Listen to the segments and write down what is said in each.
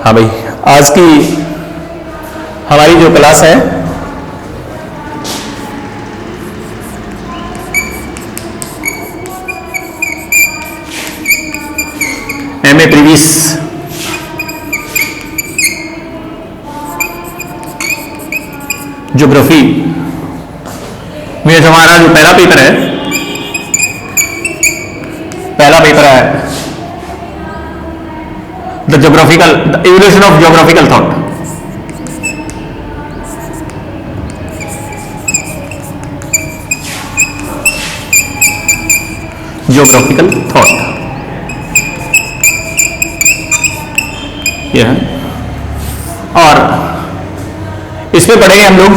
हाँ भाई, आज की हमारी जो क्लास है एमए प्रीवियस ज्योग्राफी में हमारा जो पहला पेपर है the evolution of geographical thought. Geographical thought यह है, और इसमें पढ़ेंगे हम लोग।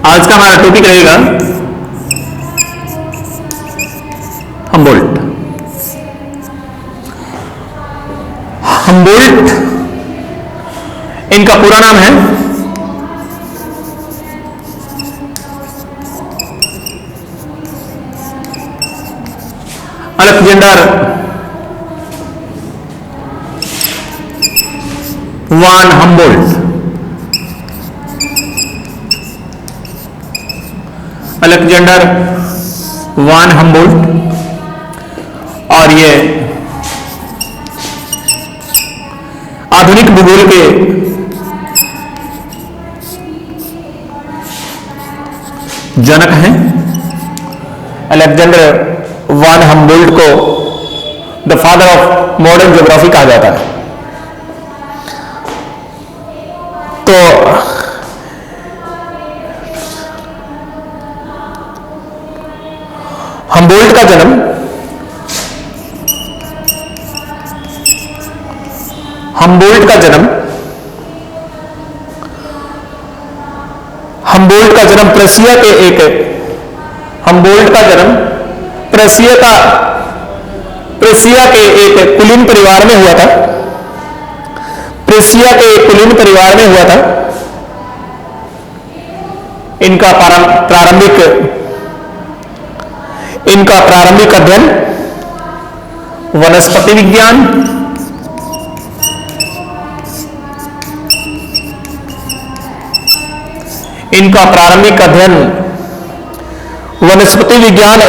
आज का हमारा टॉपिक रहेगा हम्बोल्ट। हम्बोल्ट इनका पूरा नाम है अलेक्जेंडर वान हम्बोल्ट। अलेक्जेंडर वान हम्बोल्ट, और ये आधुनिक भूगोल के जनक हैं। अलेक्जेंडर वान हम्बोल्ट को the father of modern geography कहा जाता है। तो हम्बोल्ट का जन्म प्रेसिया के एक कुलीन परिवार में हुआ था। प्रेसिया के एक कुलीन परिवार में हुआ था। इनका प्रारंभिक अध्ययन वनस्पति विज्ञान,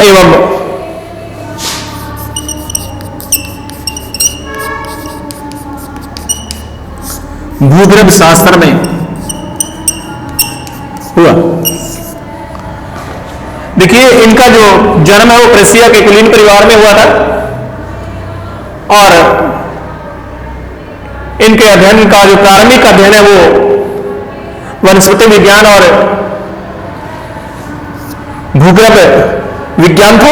एवं भूगर्भ शास्त्र में हुआ। देखिए, इनका जो जन्म है वो प्रेसिया के कुलीन परिवार में हुआ था, और इनके अध्ययन का जो प्रारंभिक अध्ययन है वो वनस्पति विज्ञान और भूगर्भ विज्ञान था।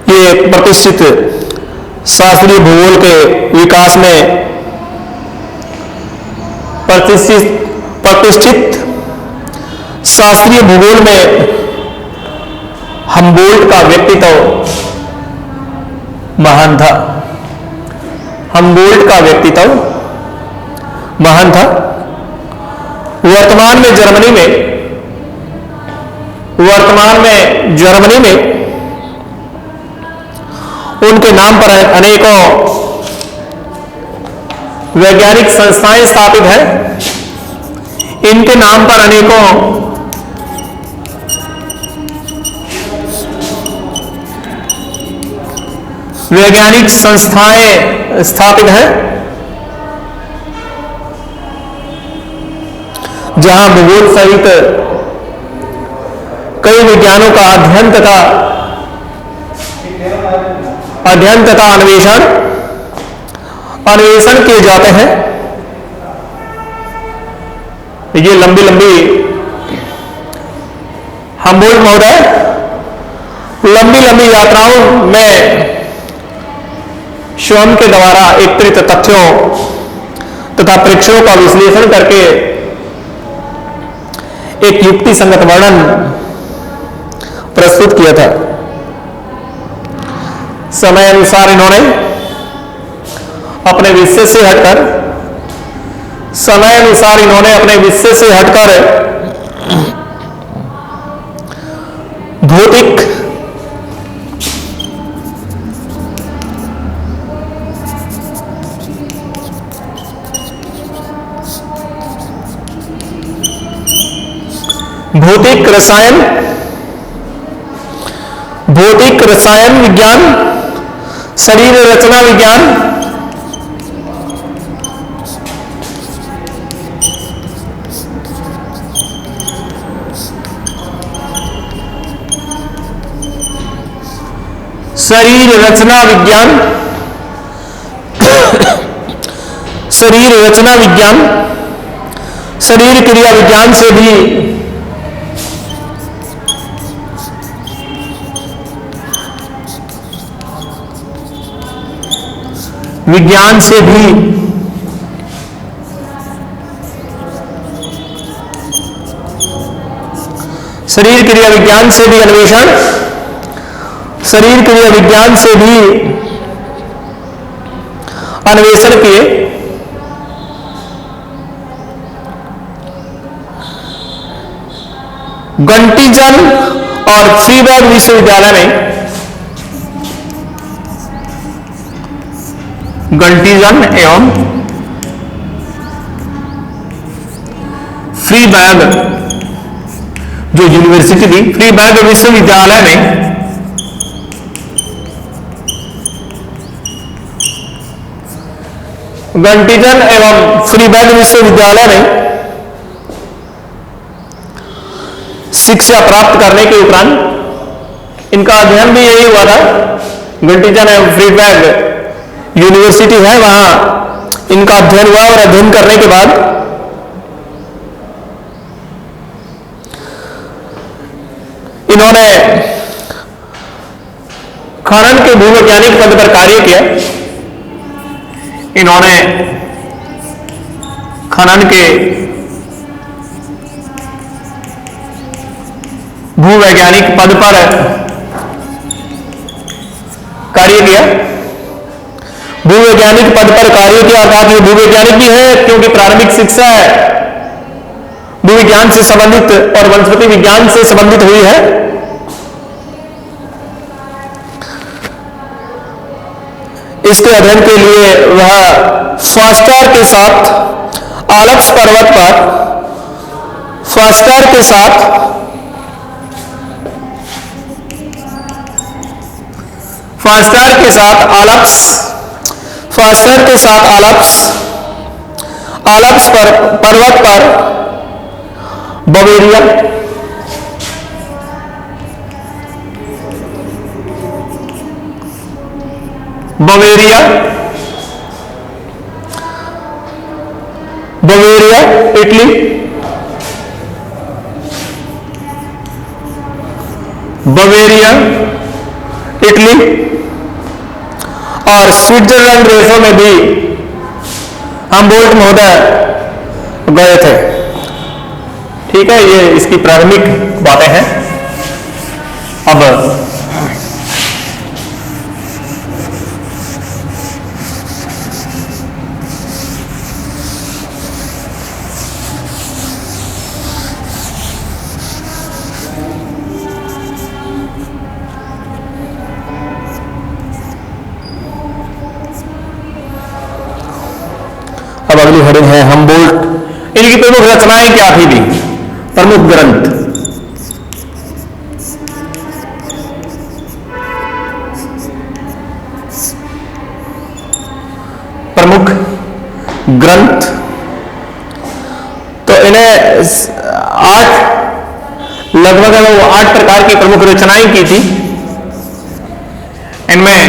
ये प्रतिष्ठित शास्त्रीय भूगोल के विकास में प्रतिष्ठित शास्त्रीय भूगोल में हम्बोल्ट का व्यक्तित्व महान था। वर्तमान में जर्मनी में उनके नाम पर अनेकों वैज्ञानिक संस्थाएं स्थापित हैं। इनके नाम पर अनेकों वैज्ञानिक संस्थाएं स्थापित हैं, जहां भूगोल सहित कई विज्ञानों का अध्ययन तथा अन्वेषण किए जाते हैं। ये लंबी हम्बोल्ट महोदय लंबी यात्राओं में स्वयं के द्वारा एकत्रित तथ्यों तथा प्रेक्षणों का विश्लेषण करके एक युक्ति संगत वर्णन प्रस्तुत किया था। समय अनुसार इन्होंने अपने विषय से हटकर भौतिक भौतिक रसायन, भौतिक रसायन विज्ञान, शरीर रचना विज्ञान, शरीर रचना विज्ञान, शरीर रचना विज्ञान, शरीर क्रिया विज्ञान से भी विज्ञान से भी शरीर क्रिया विज्ञान से भी अन्वेषण, शरीर क्रिया विज्ञान से भी अन्वेषण किए। गंटीजन और फ्रीबर्ग विश्वविद्यालय में, गंटीजन एवं फ्रीबर्ग जो यूनिवर्सिटी थी, फ्रीबर्ग विश्वविद्यालय में गंटीजन एवं फ्रीबर्ग विश्वविद्यालय में शिक्षा प्राप्त करने के उपरांत इनका अध्ययन भी यही हुआ था। गंटीजन एवं फ्रीबर्ग यूनिवर्सिटी है, वहां इनका अध्ययन हुआ और अध्ययन करने के बाद इन्होंने खनन के भूवैज्ञानिक पद पर कार्य किया। इन्होंने खनन के भूवैज्ञानिक पद पर कार्य किया। भूवैज्ञानिक पद पर कार्य किया अर्थात ये भूवैज्ञानिक भी है क्योंकि प्रारंभिक शिक्षा भूविज्ञान से संबंधित और वनस्पति विज्ञान से संबंधित हुई है। इसके अध्ययन के लिए वह फास्टर के साथ आल्प्स पर्वत पर, फास्टर के साथ आल्प्स पर्वत पर बवेरिया, इटली, बवेरिया इटली और स्विट्जरलैंड देशों में भी हमबोल्ट महोदय गए थे। ठीक है, ये इसकी प्रारंभिक बातें हैं। अब अगली हेडिंग है हमबोल्ट। इनकी प्रमुख रचनाएं क्या थी भी, प्रमुख ग्रंथ। प्रमुख ग्रंथ तो इन्हें लगभग 8 प्रकार की प्रमुख रचनाएं की थी। इनमें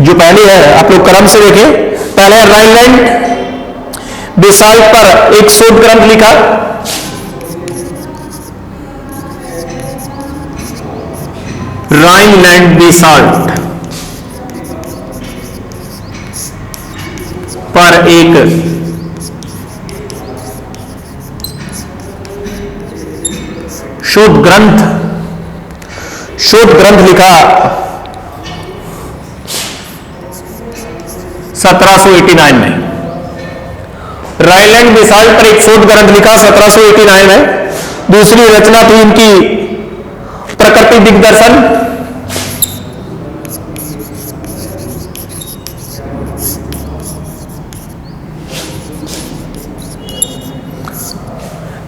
जो पहली है आप लोग क्रम से देखें। पहले राइनलैंड बेसाल्ट पर एक शोध ग्रंथ लिखा। राइनलैंड बेसाल्ट पर एक शोध ग्रंथ लिखा 1789 में। राइनलैंड बेसाल्ट पर एक शोध ग्रंथ लिखा 1789 में। दूसरी रचना थी इनकी प्रकृति दिग्दर्शन।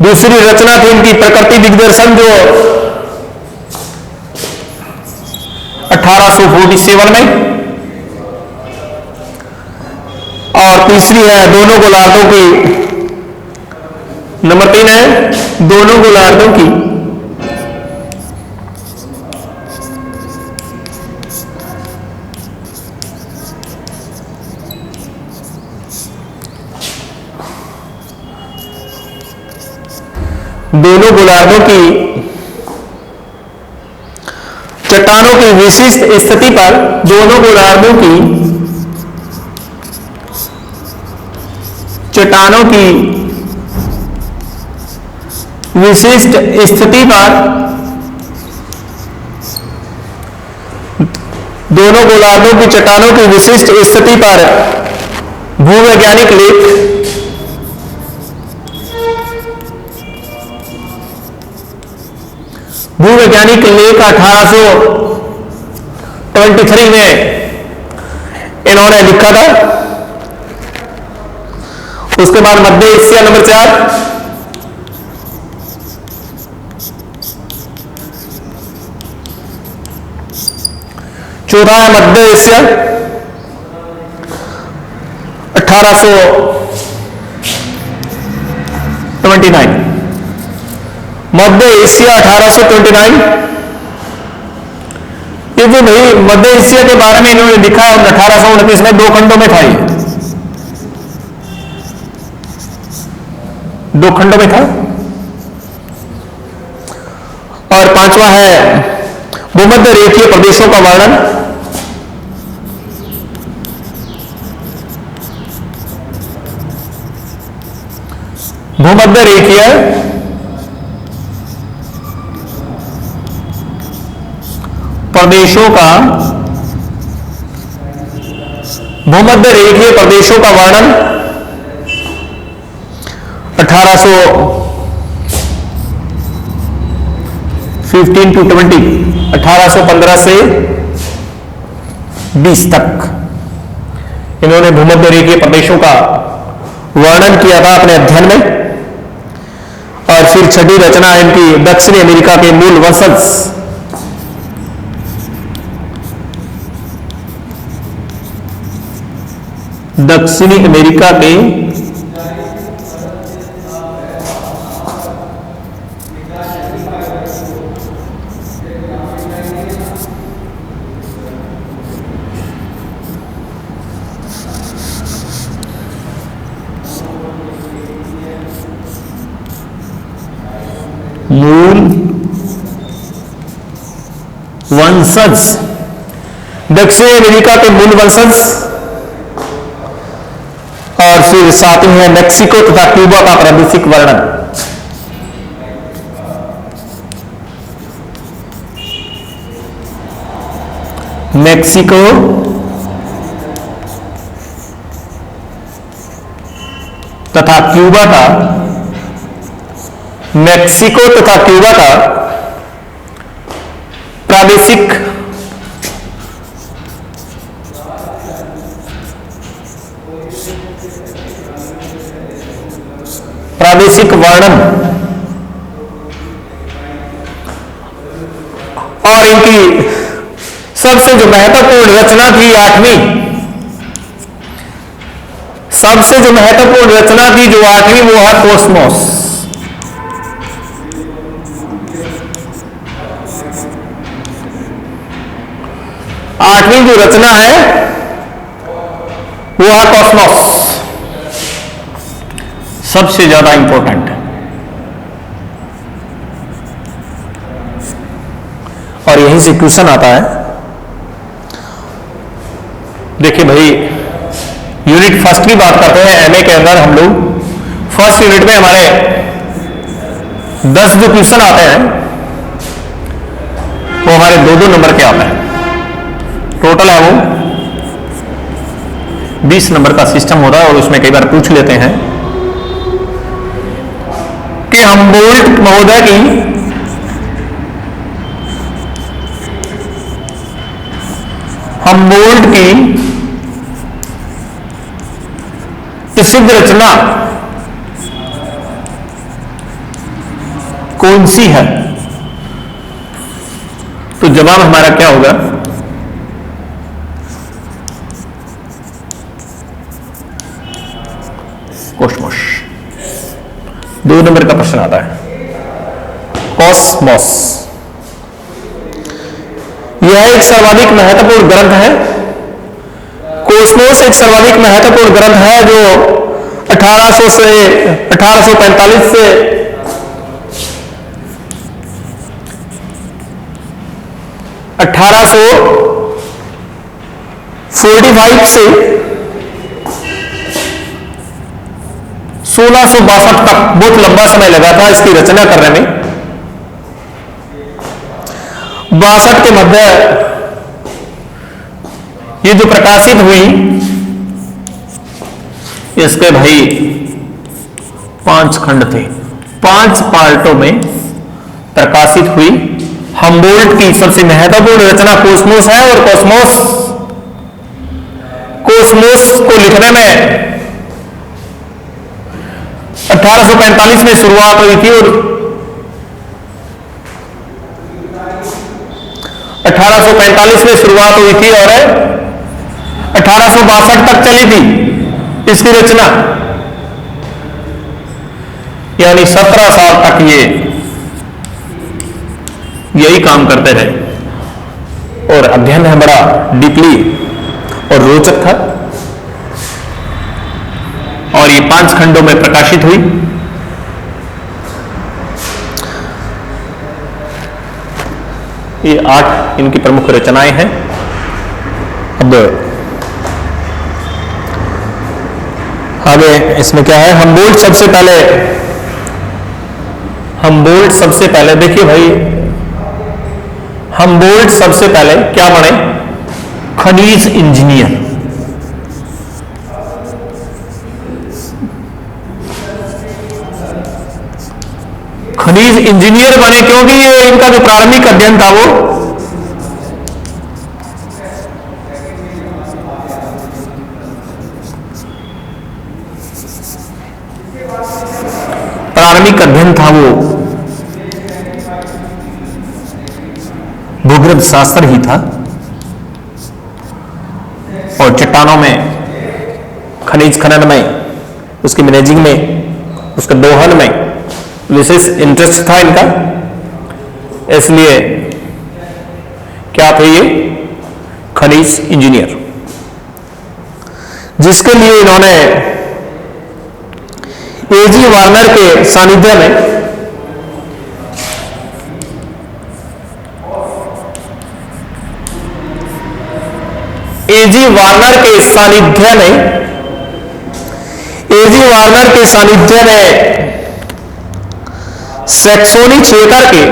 दूसरी रचना थी इनकी प्रकृति दिग्दर्शन, जो 1847 में। और तीसरी है दोनों गोलार्धों की, नंबर 3 है दोनों गोलार्धों की चट्टानों की विशिष्ट स्थिति पर, दोनों गोलार्धों की चट्टानों की विशिष्ट स्थिति पर, दोनों गोलार्धों की चट्टानों की विशिष्ट स्थिति पर भूवैज्ञानिक लेख भूवैज्ञानिक लेख 1823 में इन्होंने लिखा था। उसके बाद मध्य एशिया नंबर 4, चौथा है मध्य एशिया 1829, मध्य एशिया 1829। ये जो भाई मध्य एशिया के बारे में इन्होंने लिखा है 1829 में, 2 खंडों में था, ये 2 खंडों में था। और 5वां है भूमध्य रेखीय प्रदेशों का वर्णन, भूमध्य रेखीय प्रदेशों का भूमध्य रेखीय प्रदेशों का वर्णन 1815 से 20 तक इन्होंने भूमध्य रेखीय प्रदेशों का वर्णन किया था अपने अध्ययन में। और फिर छठी रचना इनकी दक्षिणी अमेरिका के मूल वंशज दक्षिणी अमेरिका के मूल वंशज, दक्षिणी अमेरिका के मूल वंशज। और फिर सातवीं है मेक्सिको तथा क्यूबा का प्रादेशिक वर्णन। मेक्सिको तथा क्यूबा का प्रादेशिक वर्णन। और इनकी सबसे जो महत्वपूर्ण रचना थी 8वीं, सबसे जो महत्वपूर्ण रचना थी जो 8वीं, वो है कॉस्मोस। आठवीं जो रचना है वो है कॉस्मोस, सबसे ज्यादा इंपॉर्टेंट है। और यहीं से क्वेश्चन आता है। देखिए भाई, यूनिट फर्स्ट की बात करते हैं। एमए के अंदर हम लोग फर्स्ट यूनिट में हमारे 10 जो क्वेश्चन आते हैं वो हमारे 2-2 नंबर के आते हैं। टोटल है वो 20 नंबर का सिस्टम होता है। और उसमें कई बार पूछ लेते हैं कि हम्बोल्ट महोदय की प्रसिद्ध रचना कौन सी है? तो जवाब हमारा क्या होगा? कॉस्मोस। 2 नंबर का प्रश्न आता है, कॉस्मोस। यह एक सर्वाधिक महत्वपूर्ण ग्रंथ है। कॉस्मोस एक सर्वाधिक महत्वपूर्ण ग्रंथ है जो 1845 से 1845 से 1662 तक, बहुत लंबा समय लगा था इसकी रचना करने में। 62 के मध्य ये जो प्रकाशित हुई, इसके भाई 5 खंड थे, 5 पार्टों में प्रकाशित हुई। हम्बोल्ट की सबसे महत्वपूर्ण रचना कॉस्मोस है, और कॉस्मोस को लिखने में 1845 में शुरुआत हुई थी और 1845 में शुरुआत हुई थी और 1862 तक चली थी इसकी रचना, यानी 17 साल तक ये यही काम करते रहे। और अध्ययन है बड़ा डीपली और रोचक था, और ये 5 खंडों में प्रकाशित हुई। ये 8 इनकी प्रमुख रचनाएं हैं। अब आगे इसमें क्या है? हम्बोल्ट सबसे पहले देखिए भाई, हम्बोल्ट सबसे पहले क्या बने? खनिज इंजीनियर। खनिज इंजीनियर बने क्योंकि ये इनका जो प्रारंभिक अध्ययन था वो भूगर्भ शास्त्र ही था, और चट्टानों में खनिज खनन में, उसकी मैनेजिंग में, उसके दोहन में विशेष इंटरेस्ट था इनका। इसलिए क्या थे ये? खनिज इंजीनियर, जिसके लिए इन्होंने एजी वार्नर के सानिध्य में एजी वार्नर के सानिध्य में सैक्सोनी क्षेत्र के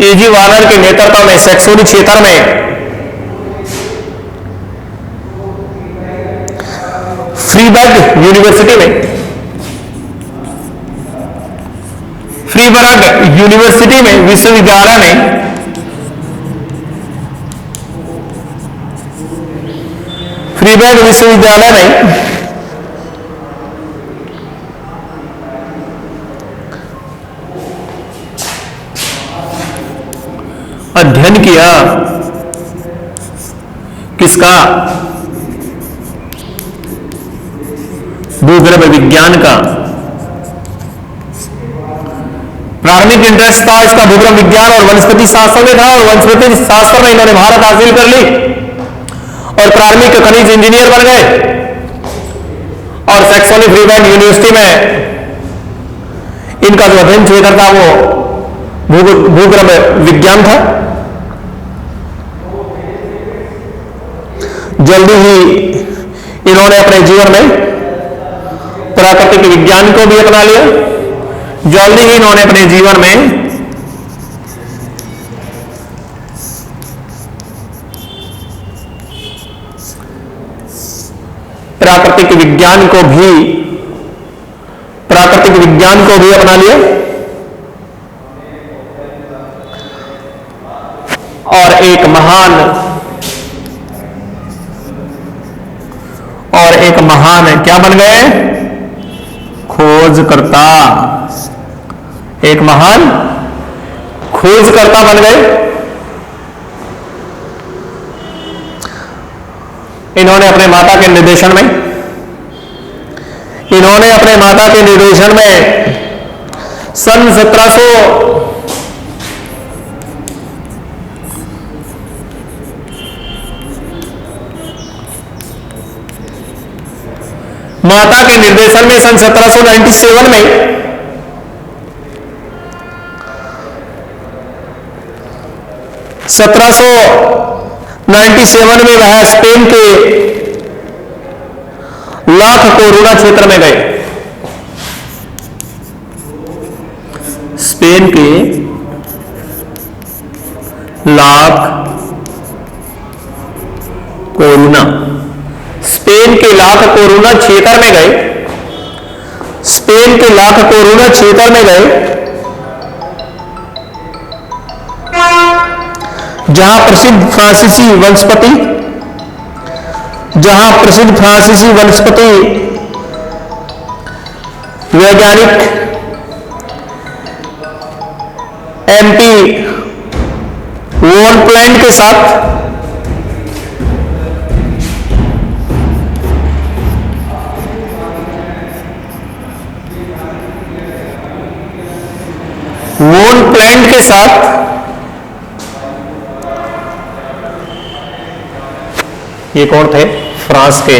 एजी वार्नर के नेतृत्व में सैक्सोनी क्षेत्र में फ्रीबर्ग यूनिवर्सिटी में विश्वविद्यालय में अध्ययन किया। किसका? भूगर्भ विज्ञान का। प्रारंभिक इंटरेस्ट था इसका भूगर्भ विज्ञान और वनस्पति शास्त्र में था, और वनस्पति शास्त्र में इन्होंने महारत हासिल कर ली और प्रारंभिक खनिज इंजीनियर बन गए। और सैक्सोनी फ्रीबर्ग यूनिवर्सिटी में इनका जो अध्ययन क्षेत्र था वो भूगर्भ विज्ञान था। जल्दी ही इन्होंने अपने जीवन में प्राकृतिक विज्ञान को भी अपना लिया। जल्दी ही इन्होंने अपने जीवन में प्राकृतिक विज्ञान को भी अपना लिया। और एक महान क्या बन गए? खोजकर्ता। एक महान खोजकर्ता बन गए। इन्होंने अपने माता के निर्देशन में सन 1700 माता के निर्देशन में सन 1797 में वह स्पेन के लाख कोरूना क्षेत्र में गए। स्पेन के लाख कोरूना क्षेत्र में गए। जहां प्रसिद्ध फ्रांसीसी वनस्पति वैज्ञानिक MP वॉन प्लैंट के साथ ये कौन थे? फ्रांस के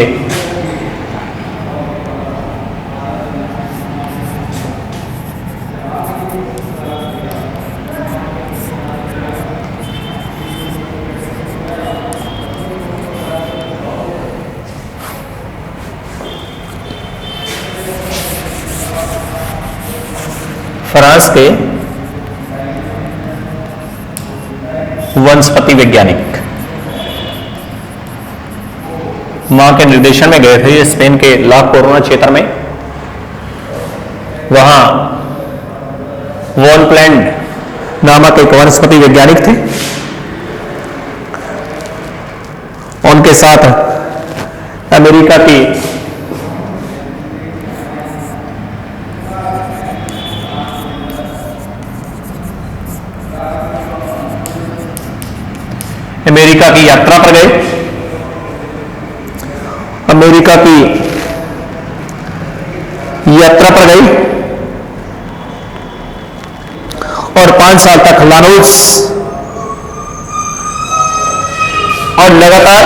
वनस्पति वैज्ञानिक मां के निर्देशन में गए थे ये स्पेन के ला कोरूना क्षेत्र में। वहां वॉन प्लैंट नामक एक वनस्पति वैज्ञानिक थे। उनके साथ अमेरिका की यात्रा पर गए। और 5 साल तक लानूस और लगातार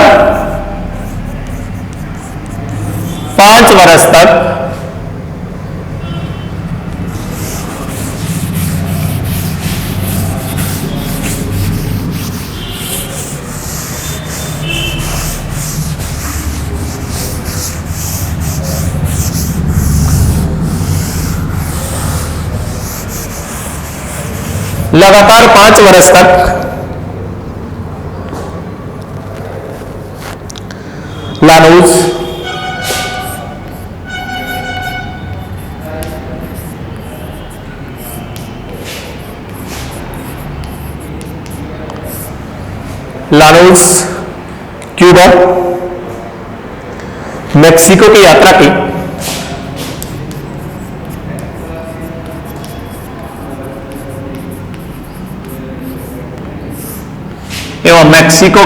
5 वर्ष तक लानूस क्यूबा मेक्सिको की यात्रा की। एवं मेक्सिको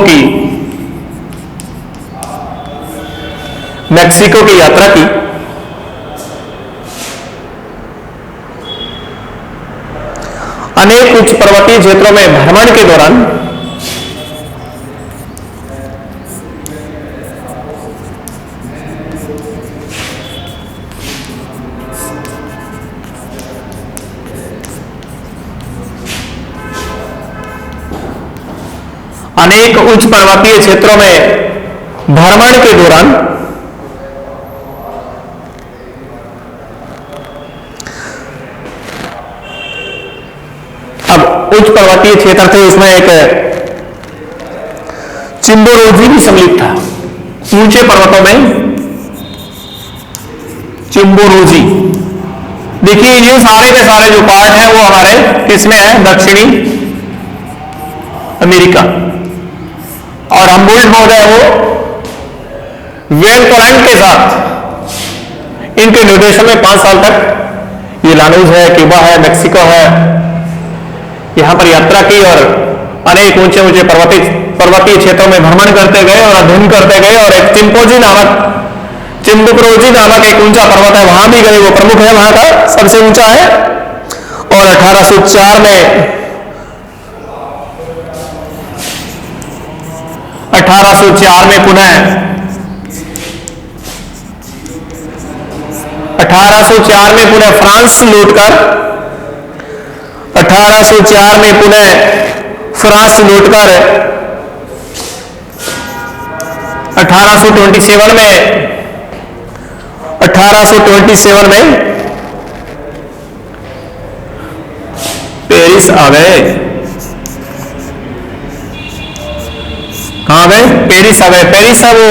की यात्रा की। अनेक उच्च पर्वतीय क्षेत्रों में भ्रमण के दौरान उच्च पर्वतीय क्षेत्र थे, उसमें एक चिम्बोरोजी भी सम्मिलित था। ऊंचे पर्वतों में चिम्बोरोजी। देखिए ये सारे के सारे जो पार्ट है वो हमारे किसमें है? दक्षिणी अमेरिका। और हम्बोल्ट महोदय वो वेल पोलैंड के साथ इनके निर्देशन में 5 साल तक ये लानूज है, क्यूबा है, मैक्सिको है, यहां पर यात्रा की और अनेक ऊंचे ऊंचे पर्वतीय क्षेत्रों में भ्रमण करते गए और अध्ययन करते गए। और एक चिम्बुप्रोजी नामक एक ऊंचा पर्वत है, वहां भी गए, वो प्रमुख है, वहां का सबसे ऊंचा है। और 1804 में 1804 में पुनः 1804 में पुनः फ्रांस लौटकर 1804 में पुनः फ्रांस लौटकर 1827 में पेरिस आ गए। कहां गए? पेरिस आ गए। पेरिस है वो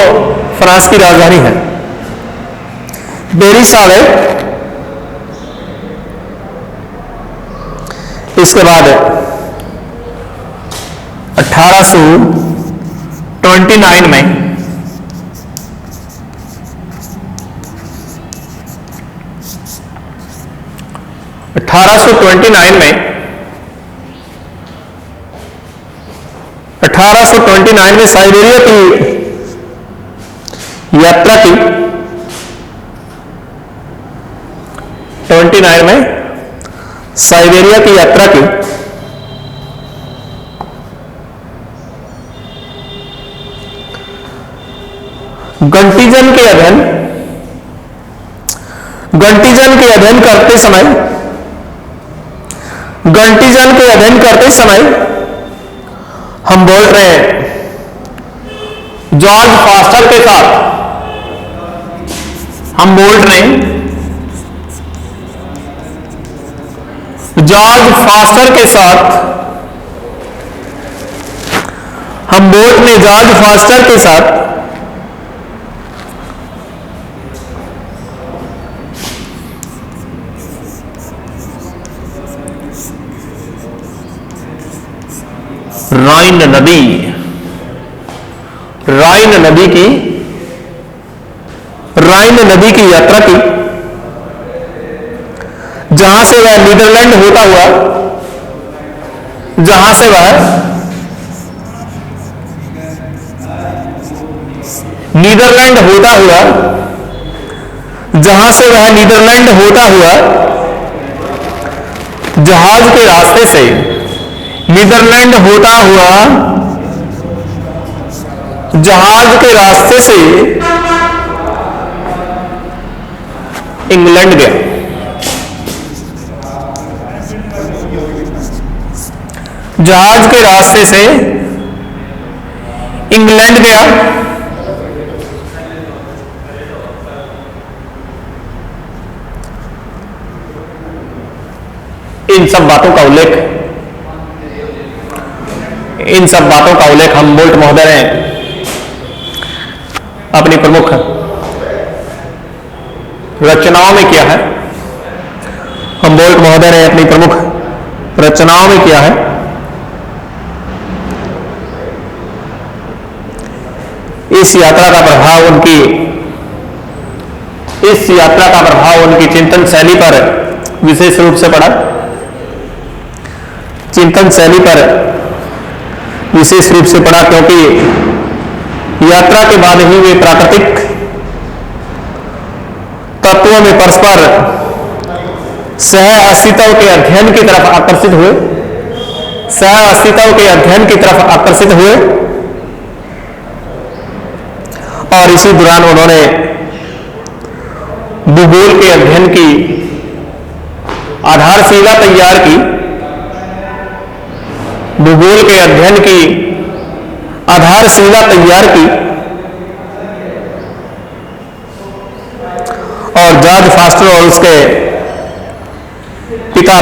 फ्रांस की राजधानी है। पेरिस आ गए। इसके बाद 1829 में 1829 में साइबेरिया की यात्रा की। 29 में साइबेरिया की यात्रा की। गंटीजन के अध्ययन करते समय हम बोल रहे हैं जॉर्ज फास्टर के साथ, हम्बोल्ट ने जॉर्ज फास्टर के साथ राइन नदी की यात्रा की, जहां से वह नीदरलैंड होता हुआ जहाज के रास्ते से इंग्लैंड गया। जहाज के रास्ते से इंग्लैंड गया। इन सब बातों का उल्लेख हम्बोल्ट महोदय ने अपनी प्रमुख रचनाओं में किया है। इस यात्रा का प्रभाव उनकी चिंतन शैली पर विशेष रूप से पड़ा। क्योंकि यात्रा के बाद ही वे प्राकृतिक तत्वों में परस्पर सह अस्तित्व के अध्ययन की तरफ आकर्षित हुए। और इसी दौरान उन्होंने भूगोल के अध्ययन की आधारशिला तैयार की। और जॉर्ज फास्टर और उसके पिता